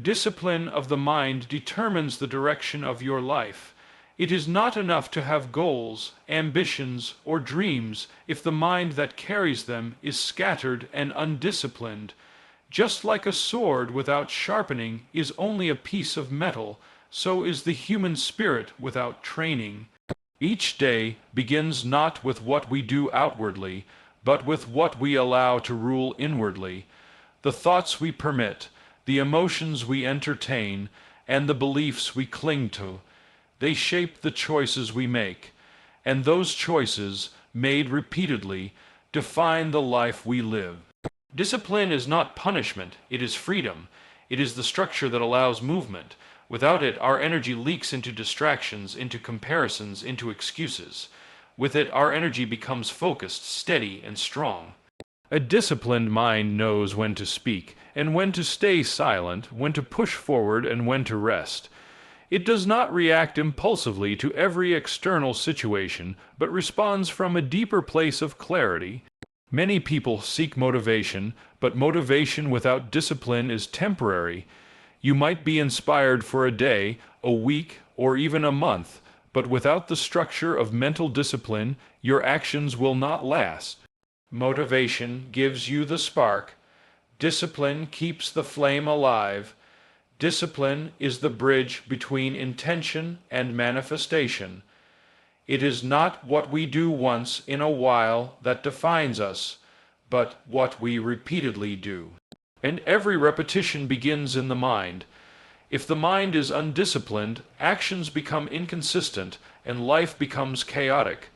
Discipline of the mind determines the direction of your life. It is not enough to have goals, ambitions, or dreams if the mind that carries them is scattered and undisciplined. Just like a sword without sharpening is only a piece of metal, so is the human spirit without training. Each day begins not with what we do outwardly, but with what we allow to rule inwardly. The thoughts we permit, the emotions we entertain, and the beliefs we cling to, they shape the choices we make, and those choices, made repeatedly, define the life we live. Discipline is not punishment, it is freedom. It is the structure that allows movement. Without it, our energy leaks into distractions, into comparisons, into excuses. With it, our energy becomes focused, steady, and strong. A disciplined mind knows when to speak, and when to stay silent, when to push forward and when to rest. It does not react impulsively to every external situation, but responds from a deeper place of clarity. Many people seek motivation, but motivation without discipline is temporary. You might be inspired for a day, a week, or even a month, but without the structure of mental discipline, your actions will not last. Motivation gives you the spark. Discipline keeps the flame alive. Discipline is the bridge between intention and manifestation. It is not what we do once in a while that defines us, but what we repeatedly do. And every repetition begins in the mind. If the mind is undisciplined, actions become inconsistent and life becomes chaotic.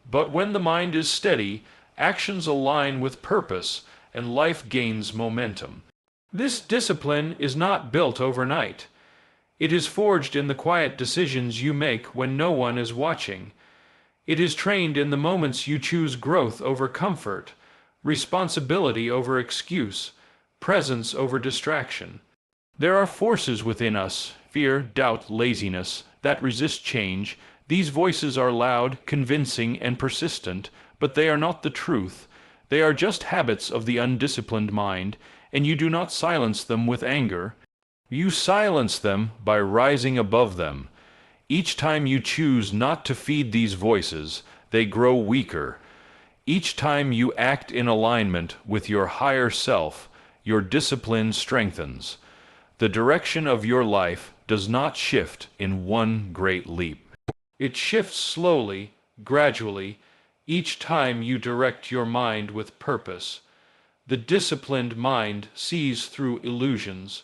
But when the mind is steady, actions align with purpose and life gains momentum. This discipline is not built overnight. It is forged in the quiet decisions you make when no one is watching. It is trained in the moments you choose growth over comfort, responsibility over excuse, presence over distraction. There are forces within us, fear, doubt, laziness, that resist change. These voices are loud, convincing, and persistent, but they are not the truth. They are just habits of the undisciplined mind, and you do not silence them with anger. You silence them by rising above them. Each time you choose not to feed these voices, they grow weaker. Each time you act in alignment with your higher self, your discipline strengthens. The direction of your life does not shift in one great leap. It shifts slowly, gradually, each time you direct your mind with purpose. The disciplined mind sees through illusions.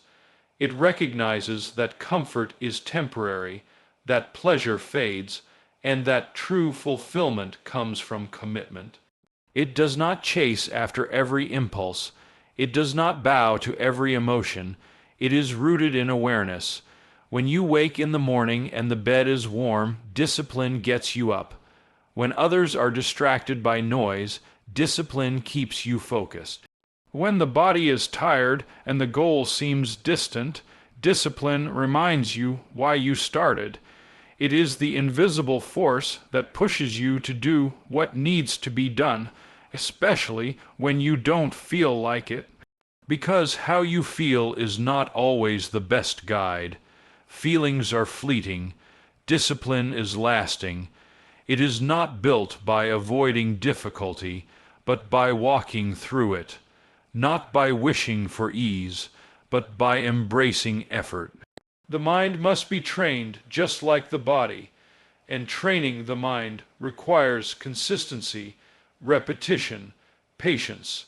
It recognizes that comfort is temporary, that pleasure fades, and that true fulfillment comes from commitment. It does not chase after every impulse. It does not bow to every emotion. It is rooted in awareness. When you wake in the morning and the bed is warm, discipline gets you up. When others are distracted by noise, discipline keeps you focused. When the body is tired and the goal seems distant, discipline reminds you why you started. It is the invisible force that pushes you to do what needs to be done, especially when you don't feel like it. Because how you feel is not always the best guide. Feelings are fleeting. Discipline is lasting. It is not built by avoiding difficulty, but by walking through it. Not by wishing for ease, but by embracing effort. The mind must be trained just like the body, and training the mind requires consistency, repetition, patience.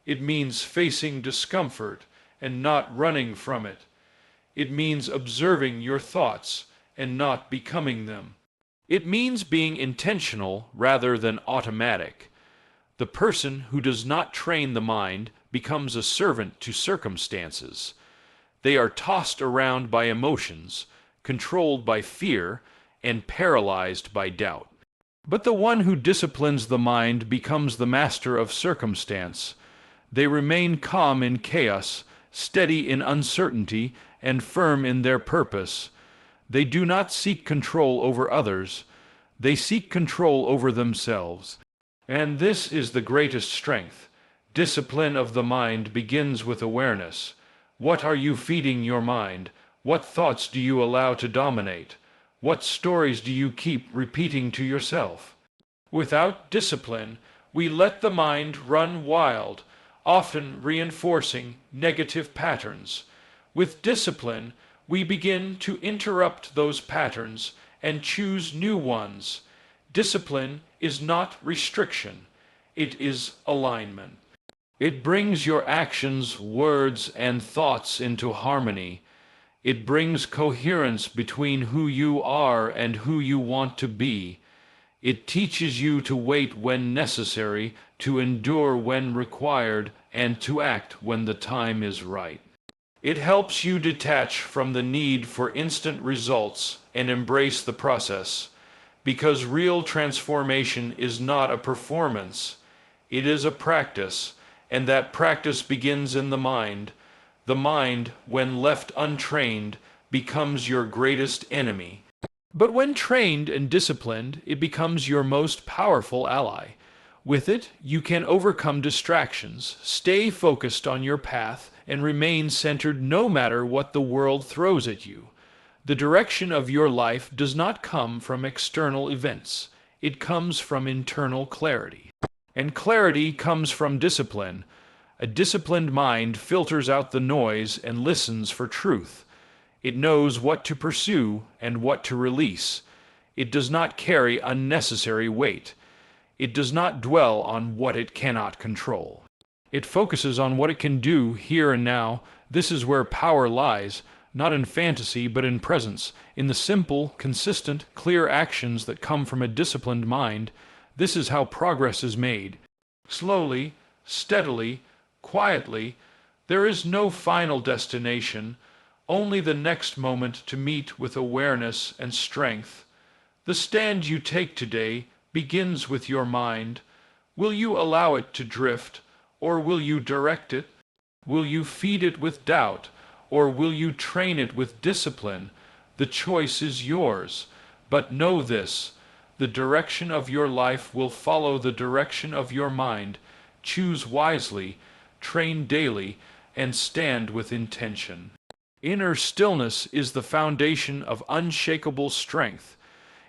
It means facing discomfort and not running from it. It means observing your thoughts and not becoming them. It means being intentional rather than automatic. The person who does not train the mind becomes a servant to circumstances. They are tossed around by emotions, controlled by fear, and paralyzed by doubt. But the one who disciplines the mind becomes the master of circumstance. They remain calm in chaos, steady in uncertainty, and firm in their purpose. They do not seek control over others. They seek control over themselves. And this is the greatest strength. Discipline of the mind begins with awareness. What are you feeding your mind? What thoughts do you allow to dominate? What stories do you keep repeating to yourself? Without discipline, we let the mind run wild, often reinforcing negative patterns. With discipline, we begin to interrupt those patterns and choose new ones. Discipline is not restriction, it is alignment. It brings your actions, words, and thoughts into harmony. It brings coherence between who you are and who you want to be. It teaches you to wait when necessary, to endure when required, and to act when the time is right. It helps you detach from the need for instant results and embrace the process, because real transformation is not a performance, it is a practice, and that practice begins in the mind. The mind, when left untrained, becomes your greatest enemy. But when trained and disciplined, it becomes your most powerful ally. With it, you can overcome distractions, stay focused on your path, and remain centered no matter what the world throws at you. The direction of your life does not come from external events. It comes from internal clarity. And clarity comes from discipline. A disciplined mind filters out the noise and listens for truth. It knows what to pursue and what to release. It does not carry unnecessary weight. It does not dwell on what it cannot control. It focuses on what it can do here and now. This is where power lies, not in fantasy but in presence, in the simple, consistent, clear actions that come from a disciplined mind. This is how progress is made. Slowly, steadily, quietly. There is no final destination, only the next moment to meet with awareness and strength. The stand you take today begins with your mind. Will you allow it to drift, or will you direct it? Will you feed it with doubt, or will you train it with discipline? The choice is yours. But know this: the direction of your life will follow the direction of your mind. Choose wisely, train daily, and stand with intention. Inner stillness is the foundation of unshakable strength.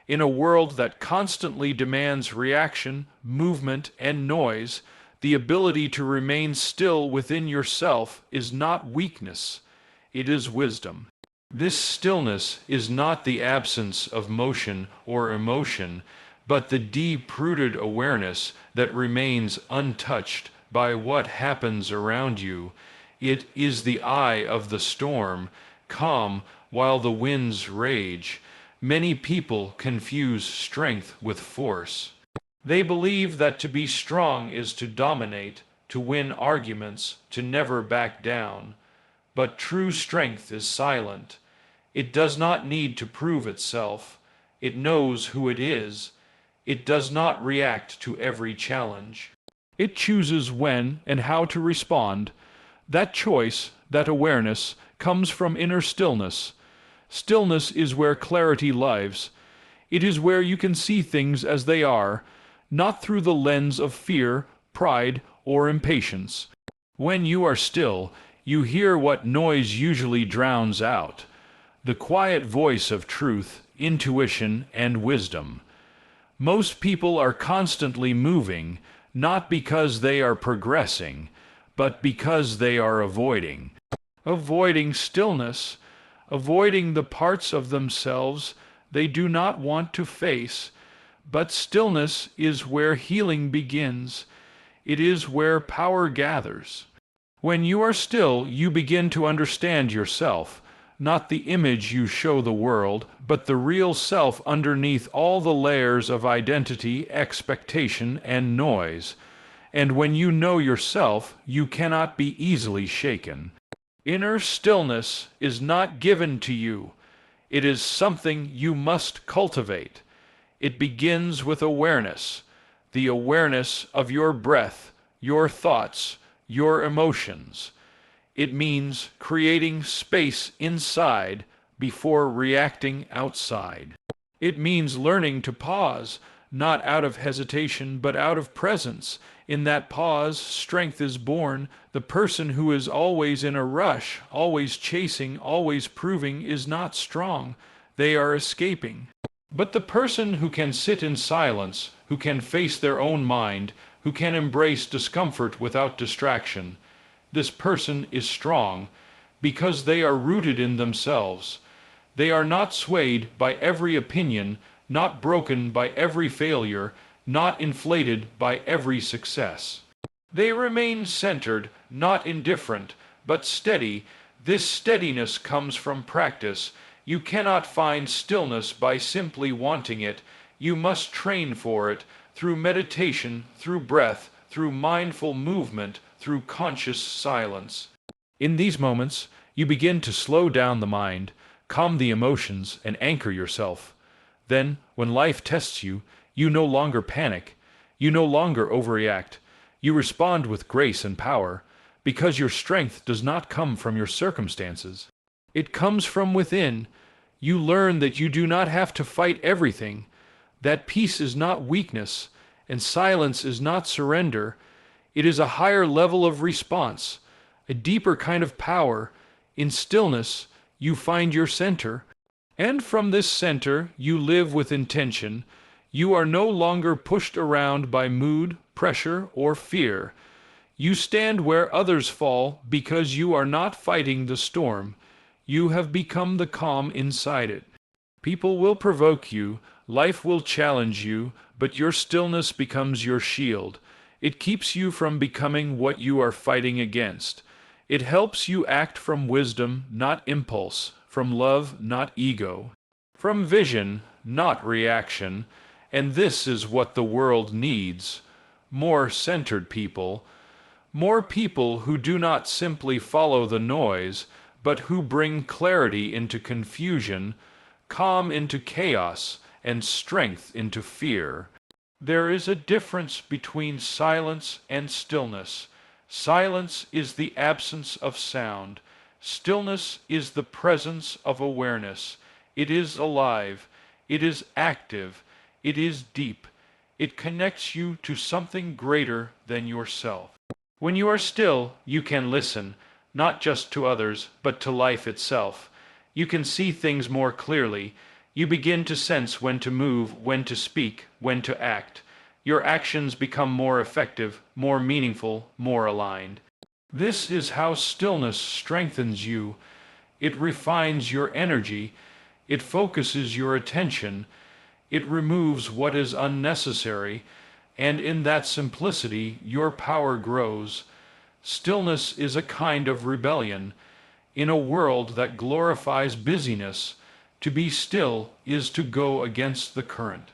In a world that constantly demands reaction, movement, and noise, the ability to remain still within yourself is not weakness, it is wisdom. This stillness is not the absence of motion or emotion, but the deep-rooted awareness that remains untouched by what happens around you. It is the eye of the storm, calm while the winds rage. Many people confuse strength with force. They believe that to be strong is to dominate, to win arguments, to never back down. But true strength is silent. It does not need to prove itself. It knows who it is. It does not react to every challenge. It chooses when and how to respond. That choice, that awareness, comes from inner stillness. Stillness is where clarity lives. It is where you can see things as they are, not through the lens of fear, pride, or impatience. When you are still, you hear what noise usually drowns out: the quiet voice of truth, intuition, and wisdom. Most people are constantly moving, not because they are progressing, but because they are avoiding. Avoiding stillness, avoiding the parts of themselves they do not want to face. But stillness is where healing begins. It is where power gathers. When you are still, you begin to understand yourself, not the image you show the world, but the real self underneath all the layers of identity, expectation, and noise. And when you know yourself, you cannot be easily shaken. Inner stillness is not given to you. It is something you must cultivate. It begins with awareness, the awareness of your breath, your thoughts, your emotions. It means creating space inside before reacting outside. It means learning to pause, not out of hesitation, but out of presence. In that pause, strength is born. The person who is always in a rush, always chasing, always proving, is not strong. They are escaping. But the person who can sit in silence, who can face their own mind, who can embrace discomfort without distraction, this person is strong because they are rooted in themselves. They are not swayed by every opinion, not broken by every failure, not inflated by every success. They remain centered, not indifferent, but steady. This steadiness comes from practice. You cannot find stillness by simply wanting it. You must train for it through meditation, through breath, through mindful movement, through conscious silence. In these moments, you begin to slow down the mind, calm the emotions, and anchor yourself. Then, when life tests you, you no longer panic. You no longer overreact. You respond with grace and power, because your strength does not come from your circumstances. It comes from within. You learn that you do not have to fight everything, that peace is not weakness, and silence is not surrender. It is a higher level of response, a deeper kind of power. In stillness, you find your center, and from this center you live with intention. You are no longer pushed around by mood, pressure, or fear. You stand where others fall because you are not fighting the storm. You have become the calm inside it. People will provoke you, life will challenge you, but your stillness becomes your shield. It keeps you from becoming what you are fighting against. It helps you act from wisdom, not impulse, from love, not ego, from vision, not reaction. And this is what the world needs: more centered people, more people who do not simply follow the noise, but who bring clarity into confusion, calm into chaos, and strength into fear. There is a difference between silence and stillness. Silence is the absence of sound. Stillness is the presence of awareness. It is alive. It is active. It is deep. It connects you to something greater than yourself. When you are still, you can listen, not just to others, but to life itself. You can see things more clearly. You begin to sense when to move, when to speak, when to act. Your actions become more effective, more meaningful, more aligned. This is how stillness strengthens you. It refines your energy. It focuses your attention. It removes what is unnecessary, and in that simplicity your power grows. Stillness is a kind of rebellion. In a world that glorifies busyness, to be still is to go against the current.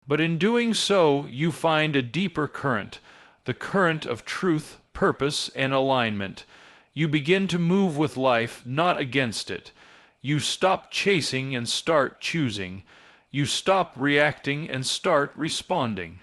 But in doing so, you find a deeper current, the current of truth, purpose, and alignment. You begin to move with life, not against it. You stop chasing and start choosing. You stop reacting and start responding.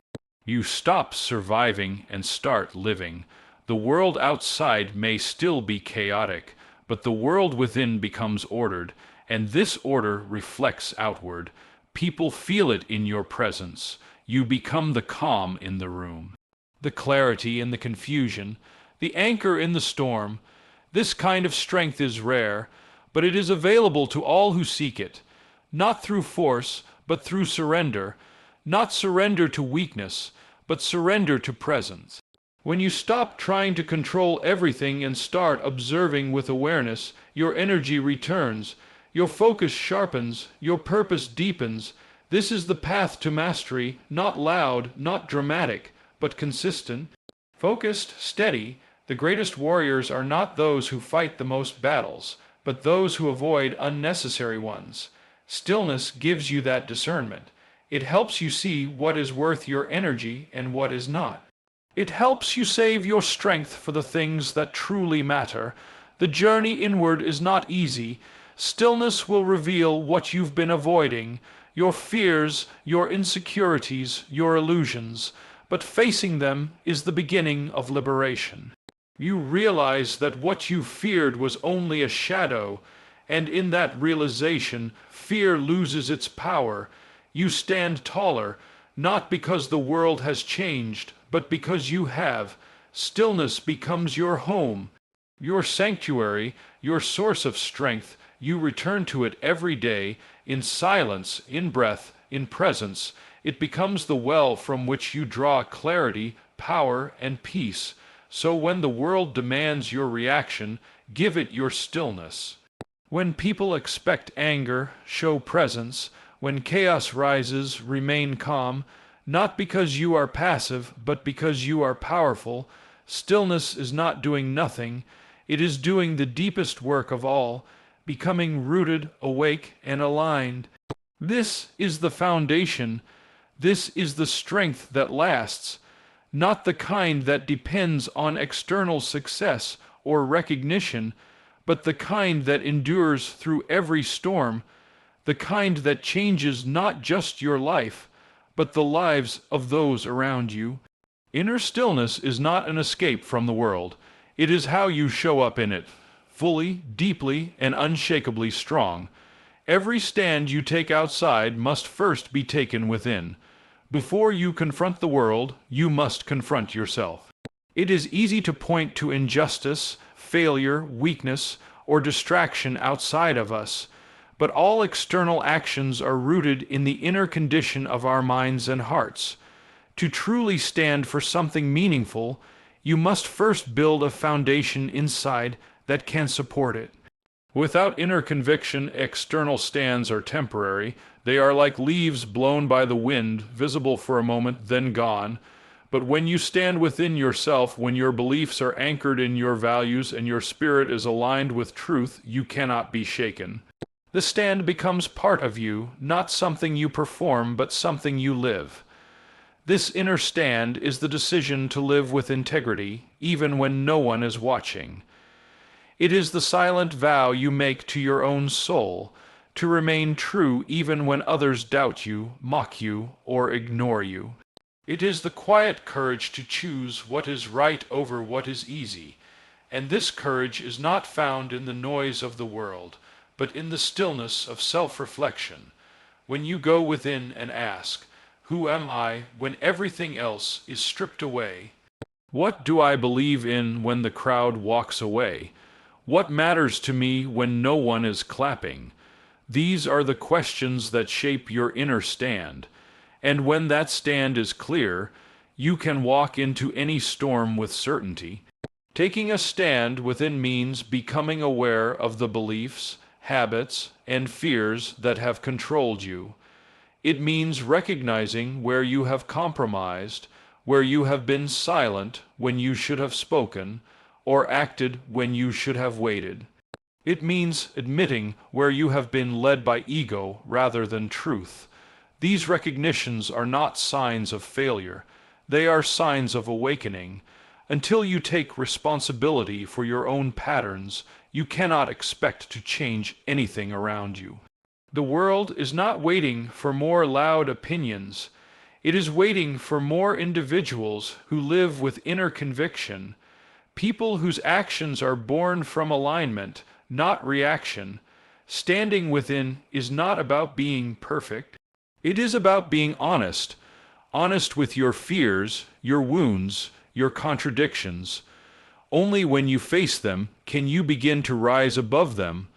You stop surviving and start living. The world outside may still be chaotic, but the world within becomes ordered, and this order reflects outward. People feel it in your presence. You become the calm in the room, the clarity in the confusion, the anchor in the storm. This kind of strength is rare, but it is available to all who seek it, not through force, but through surrender, not surrender to weakness, but surrender to presence. When you stop trying to control everything and start observing with awareness, your energy returns, your focus sharpens, your purpose deepens. This is the path to mastery, not loud, not dramatic, but consistent. Focused, steady. The greatest warriors are not those who fight the most battles, but those who avoid unnecessary ones. Stillness gives you that discernment. It helps you see what is worth your energy and what is not. It helps you save your strength for the things that truly matter. The journey inward is not easy. Stillness will reveal what you've been avoiding, your fears, your insecurities, your illusions. But facing them is the beginning of liberation. You realize that what you feared was only a shadow, and in that realization, fear loses its power. You stand taller, not because the world has changed, but because you have. Stillness becomes your home, your sanctuary, your source of strength. You return to it every day, in silence, in breath, in presence. It becomes the well from which you draw clarity, power, and peace. So when the world demands your reaction, give it your stillness. When people expect anger, show presence. When chaos rises, remain calm, not because you are passive, but because you are powerful. Stillness is not doing nothing. It is doing the deepest work of all, becoming rooted, awake, and aligned. This is the foundation. This is the strength that lasts, not the kind that depends on external success or recognition, but the kind that endures through every storm, the kind that changes not just your life, but the lives of those around you. Inner stillness is not an escape from the world. It is how you show up in it, fully, deeply, and unshakably strong. Every stand you take outside must first be taken within. Before you confront the world, you must confront yourself. It is easy to point to injustice, failure, weakness, or distraction outside of us, but all external actions are rooted in the inner condition of our minds and hearts. To truly stand for something meaningful, you must first build a foundation inside that can support it. Without inner conviction, external stands are temporary. They are like leaves blown by the wind, visible for a moment, then gone. But when you stand within yourself, when your beliefs are anchored in your values and your spirit is aligned with truth, you cannot be shaken. The stand becomes part of you, not something you perform, but something you live. This inner stand is the decision to live with integrity, even when no one is watching. It is the silent vow you make to your own soul, to remain true even when others doubt you, mock you, or ignore you. It is the quiet courage to choose what is right over what is easy, and this courage is not found in the noise of the world, but in the stillness of self-reflection. When you go within and ask, "Who am I?" when everything else is stripped away? What do I believe in when the crowd walks away? What matters to me when no one is clapping? These are the questions that shape your inner stand. And when that stand is clear, you can walk into any storm with certainty. Taking a stand within means becoming aware of the beliefs, habits, and fears that have controlled you. It means recognizing where you have compromised, where you have been silent when you should have spoken, or acted when you should have waited. It means admitting where you have been led by ego rather than truth. These recognitions are not signs of failure. They are signs of awakening. Until you take responsibility for your own patterns, you cannot expect to change anything around you. The world is not waiting for more loud opinions. It is waiting for more individuals who live with inner conviction, people whose actions are born from alignment, not reaction. Standing within is not about being perfect. It is about being honest, honest with your fears, your wounds, your contradictions. Only when you face them can you begin to rise above them.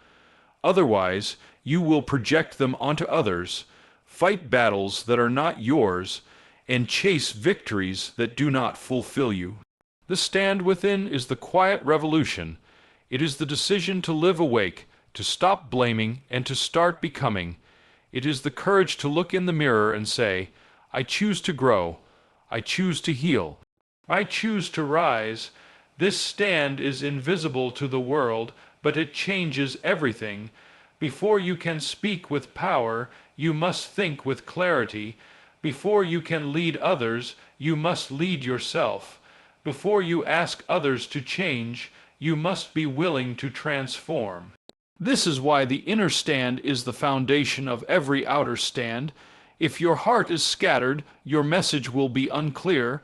Otherwise, you will project them onto others, fight battles that are not yours, and chase victories that do not fulfill you. The stand within is the quiet revolution. It is the decision to live awake, to stop blaming, and to start becoming. It is the courage to look in the mirror and say, "I choose to grow. I choose to heal. I choose to rise." This stand is invisible to the world, but it changes everything. Before you can speak with power, you must think with clarity. Before you can lead others, you must lead yourself. Before you ask others to change, you must be willing to transform. This is why the inner stand is the foundation of every outer stand. If your heart is scattered, your message will be unclear.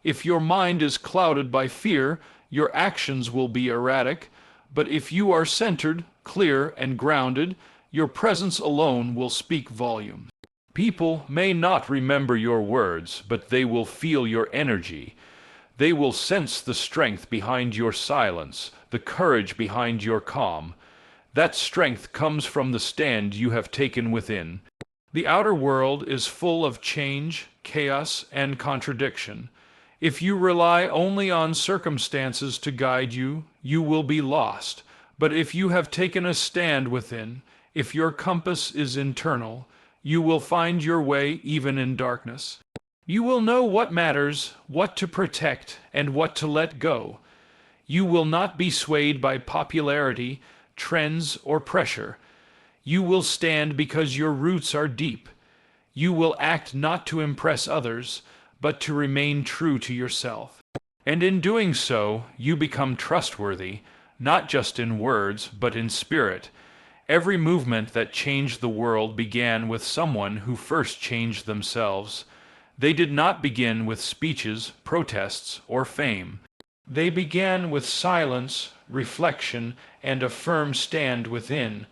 If your mind is clouded by fear, your actions will be erratic. But if you are centered, clear, and grounded, your presence alone will speak volumes. People may not remember your words, but they will feel your energy. They will sense the strength behind your silence, the courage behind your calm. That strength comes from the stand you have taken within. The outer world is full of change, chaos, and contradiction. If you rely only on circumstances to guide you, you will be lost. But if you have taken a stand within, if your compass is internal, you will find your way even in darkness. You will know what matters, what to protect, and what to let go. You will not be swayed by popularity, trends, or pressure. You will stand because your roots are deep. You will act not to impress others, but to remain true to yourself. And in doing so, you become trustworthy, not just in words, but in spirit. Every movement that changed the world began with someone who first changed themselves. They did not begin with speeches, protests, or fame. They began with silence, reflection, and a firm stand within.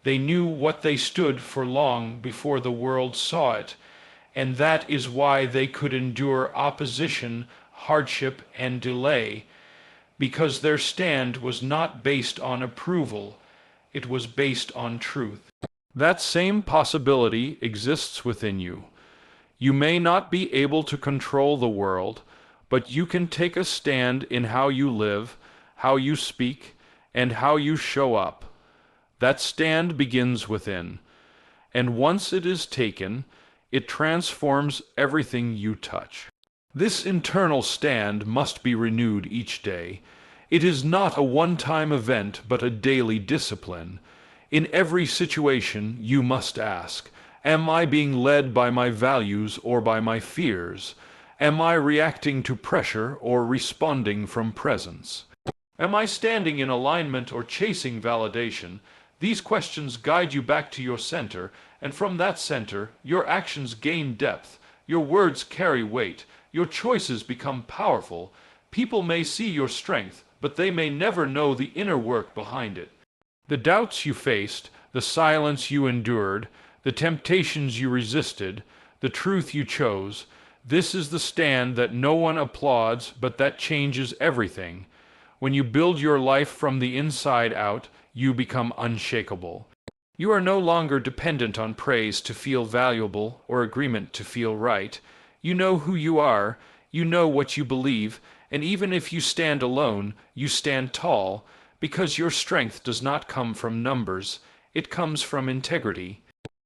They knew what they stood for long before the world saw it, and that is why they could endure opposition, hardship, and delay, because their stand was not based on approval. It was based on truth. That same possibility exists within you. You may not be able to control the world, but you can take a stand in how you live, how you speak, and how you show up. That stand begins within, and once it is taken, it transforms everything you touch. This internal stand must be renewed each day. It is not a one-time event, but a daily discipline. In every situation, you must ask, am I being led by my values or by my fears? Am I reacting to pressure or responding from presence? Am I standing in alignment or chasing validation? These questions guide you back to your center, and from that center, your actions gain depth, your words carry weight, your choices become powerful. People may see your strength, but they may never know the inner work behind it. The doubts you faced, the silence you endured, the temptations you resisted, the truth you chose, this is the stand that no one applauds, but that changes everything. When you build your life from the inside out, you become unshakable. You are no longer dependent on praise to feel valuable or agreement to feel right. You know who you are, you know what you believe, and even if you stand alone, you stand tall, because your strength does not come from numbers, it comes from integrity.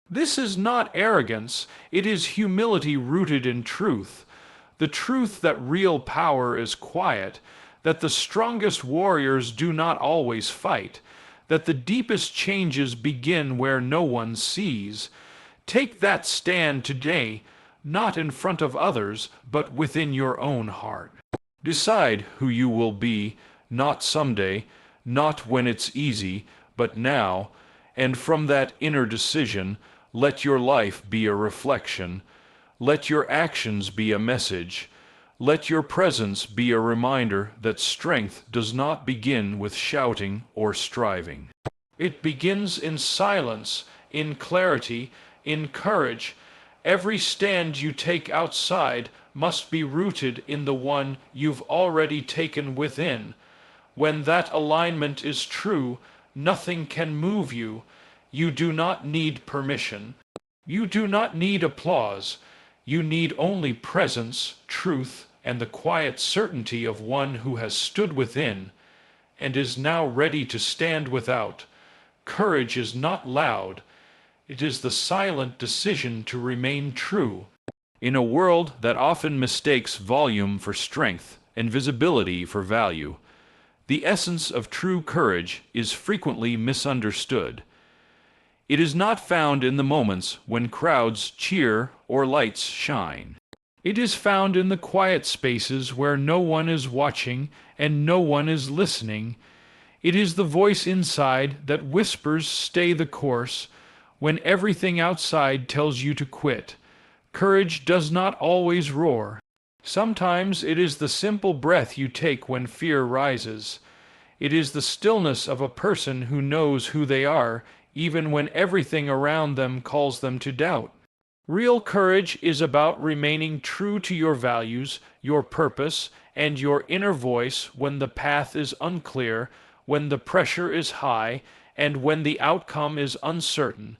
This is not arrogance, it is humility rooted in truth. The truth that real power is quiet, that the strongest warriors do not always fight, that the deepest changes begin where no one sees. Take that stand today, not in front of others, but within your own heart. Decide who you will be, not someday, not when it's easy, but now, and from that inner decision, let your life be a reflection. Let your actions be a message. Let your presence be a reminder that strength does not begin with shouting or striving. It begins in silence, in clarity, in courage. Every stand you take outside must be rooted in the one you've already taken within. When that alignment is true, nothing can move you. You do not need permission. You do not need applause. You need only presence, truth, and the quiet certainty of one who has stood within and is now ready to stand without. Courage is not loud. It is the silent decision to remain true. In a world that often mistakes volume for strength and visibility for value, the essence of true courage is frequently misunderstood. It is not found in the moments when crowds cheer or lights shine. It is found in the quiet spaces where no one is watching and no one is listening. It is the voice inside that whispers, "Stay the course," when everything outside tells you to quit. Courage does not always roar. Sometimes it is the simple breath you take when fear rises. It is the stillness of a person who knows who they are, even when everything around them calls them to doubt. Real courage is about remaining true to your values, your purpose, and your inner voice when the path is unclear, when the pressure is high, and when the outcome is uncertain.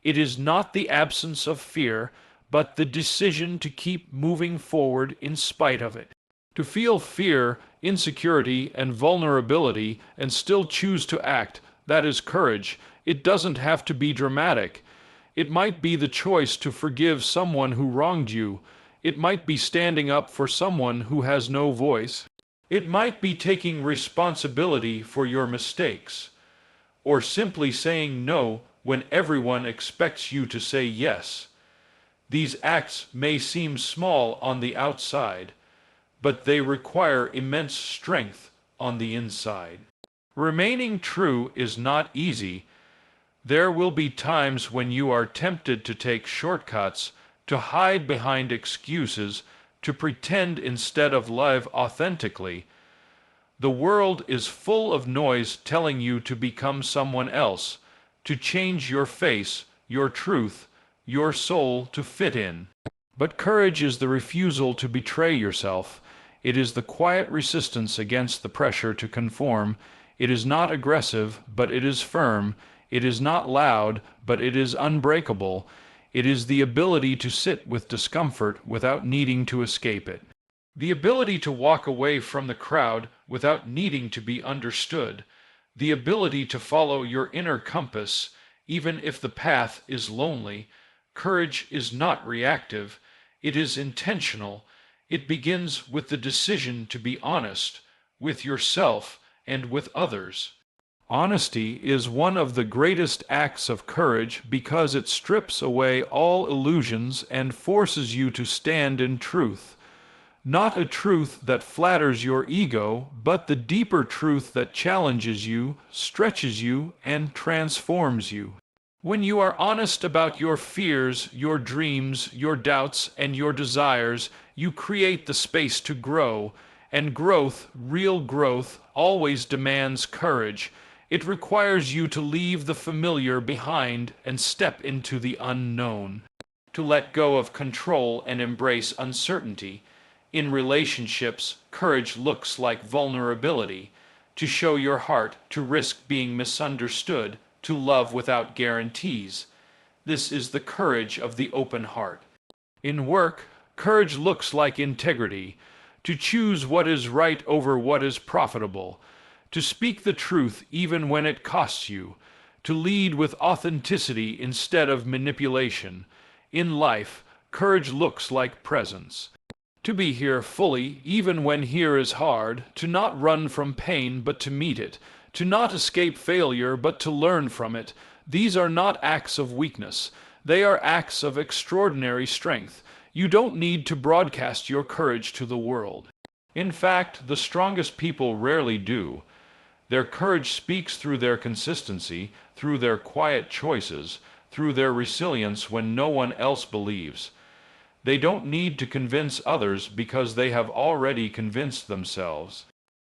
It is not the absence of fear, but the decision to keep moving forward in spite of it. To feel fear, insecurity, and vulnerability and still choose to act, that is courage. It doesn't have to be dramatic. It might be the choice to forgive someone who wronged you. It might be standing up for someone who has no voice. It might be taking responsibility for your mistakes, or simply saying no when everyone expects you to say yes. These acts may seem small on the outside, but they require immense strength on the inside. Remaining true is not easy. There will be times when you are tempted to take shortcuts, to hide behind excuses, to pretend instead of live authentically. The world is full of noise telling you to become someone else, to change your face, your truth, your soul to fit in. But courage is the refusal to betray yourself. It is the quiet resistance against the pressure to conform. It is not aggressive, but it is firm. It is not loud, but it is unbreakable. It is the ability to sit with discomfort without needing to escape it. The ability to walk away from the crowd without needing to be understood. The ability to follow your inner compass, even if the path is lonely. Courage is not reactive. It is intentional. It begins with the decision to be honest with yourself and with others. Honesty is one of the greatest acts of courage because it strips away all illusions and forces you to stand in truth. Not a truth that flatters your ego, but the deeper truth that challenges you, stretches you, and transforms you. When you are honest about your fears, your dreams, your doubts, and your desires, you create the space to grow, and growth, real growth, always demands courage. It requires you to leave the familiar behind and step into the unknown, to let go of control and embrace uncertainty. In relationships, courage looks like vulnerability, to show your heart, to risk being misunderstood, to love without guarantees. This is the courage of the open heart. In work, courage looks like integrity, to choose what is right over what is profitable, to speak the truth even when it costs you, to lead with authenticity instead of manipulation. In life, courage looks like presence. To be here fully, even when here is hard, to not run from pain but to meet it, to not escape failure but to learn from it. These are not acts of weakness. They are acts of extraordinary strength. You don't need to broadcast your courage to the world. In fact, the strongest people rarely do. Their courage speaks through their consistency, through their quiet choices, through their resilience when no one else believes. They don't need to convince others because they have already convinced themselves.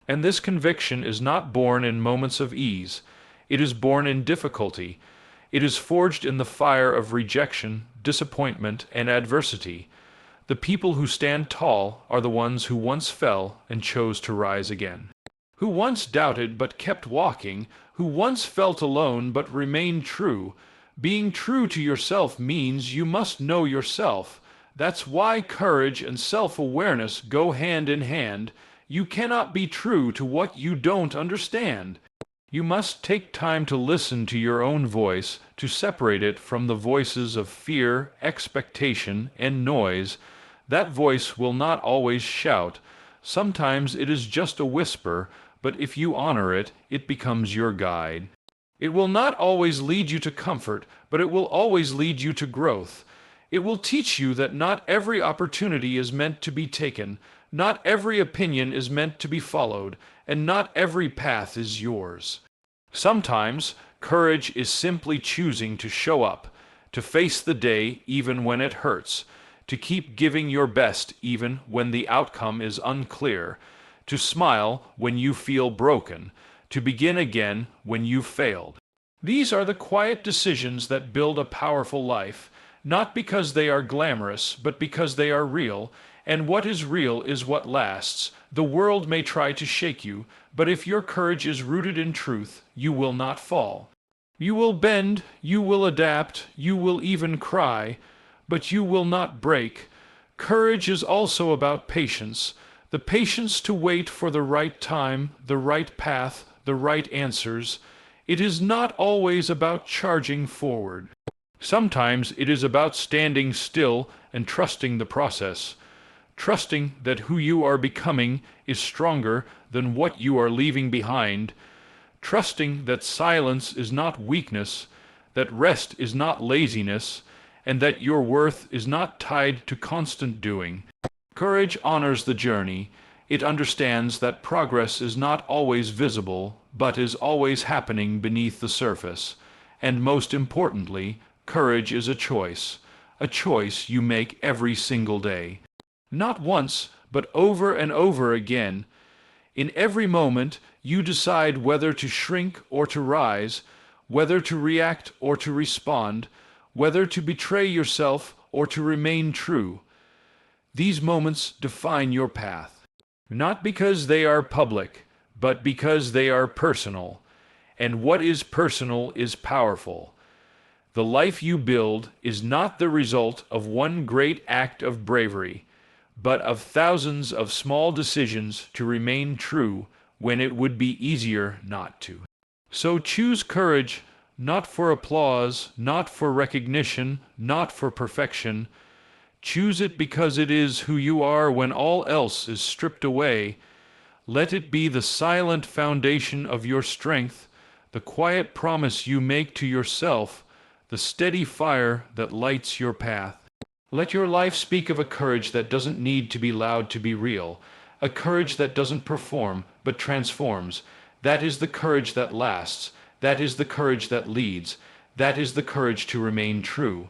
And this conviction is not born in moments of ease. It is born in difficulty. It is forged in the fire of rejection, disappointment, and adversity. The people who stand tall are the ones who once fell and chose to rise again, who once doubted but kept walking, who once felt alone but remained true. Being true to yourself means you must know yourself. That's why courage and self-awareness go hand in hand. You cannot be true to what you don't understand. You must take time to listen to your own voice, to separate it from the voices of fear, expectation, and noise. That voice will not always shout. Sometimes it is just a whisper, but if you honor it, it becomes your guide. It will not always lead you to comfort, but it will always lead you to growth. It will teach you that not every opportunity is meant to be taken, not every opinion is meant to be followed, and not every path is yours. Sometimes, courage is simply choosing to show up, to face the day even when it hurts, to keep giving your best even when the outcome is unclear, to smile when you feel broken, to begin again when you've failed. These are the quiet decisions that build a powerful life. not because they are glamorous, but because they are real, and what is real is what lasts. The world may try to shake you, but if your courage is rooted in truth, you will not fall. You will bend, you will adapt, you will even cry, but you will not break. Courage is also about patience, the patience to wait for the right time, the right path, the right answers. It is not always about charging forward. Sometimes it is about standing still and trusting the process, trusting that who you are becoming is stronger than what you are leaving behind, trusting that silence is not weakness, that rest is not laziness, and that your worth is not tied to constant doing. Courage honors the journey. It understands that progress is not always visible, but is always happening beneath the surface. And most importantly, courage is a choice you make every single day. Not once, but over and over again. In every moment, you decide whether to shrink or to rise, whether to react or to respond, whether to betray yourself or to remain true. These moments define your path, not because they are public, but because they are personal. And what is personal is powerful. The life you build is not the result of one great act of bravery, but of thousands of small decisions to remain true when it would be easier not to. So choose courage, not for applause, not for recognition, not for perfection. Choose it because it is who you are when all else is stripped away. Let it be the silent foundation of your strength, the quiet promise you make to yourself, the steady fire that lights your path. Let your life speak of a courage that doesn't need to be loud to be real, a courage that doesn't perform but transforms. That is the courage that lasts. That is the courage that leads. That is the courage to remain true.